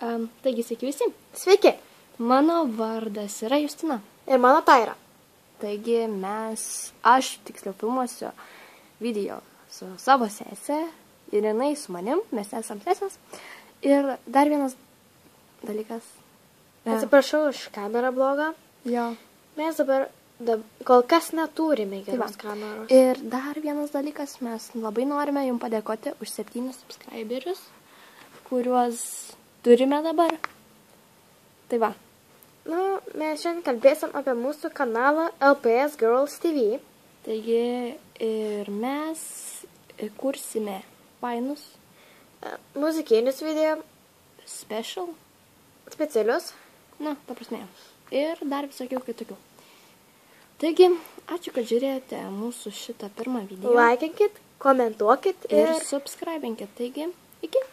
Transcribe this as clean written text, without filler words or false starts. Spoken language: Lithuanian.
Taigi, sveiki visi. Sveiki. Mano vardas yra Justina. Ir mano Taira. Taigi aš tiksliau filmuosiu video su savo sesė ir jinai su manim, mes esam sesės. Ir dar vienas dalykas. Atsiprašau už kamerą blogą. Jo. Mes dabar kol kas neturime geros kameros. Ir dar vienas dalykas, mes labai norime jums padėkoti už 7 subscriberius, kuriuos turime dabar. Tai va. Mes šiandien kalbėsim apie mūsų kanalą LPS Girls TV. Taigi ir mes kursime fainus muzikinius video. Specialius. Na, ta prasme. Ir dar visokių kitokių. Taigi, ačiū, kad žiūrėjote mūsų šitą pirmą video. Laikinkit, komentuokit ir subscribinkit. Taigi, iki.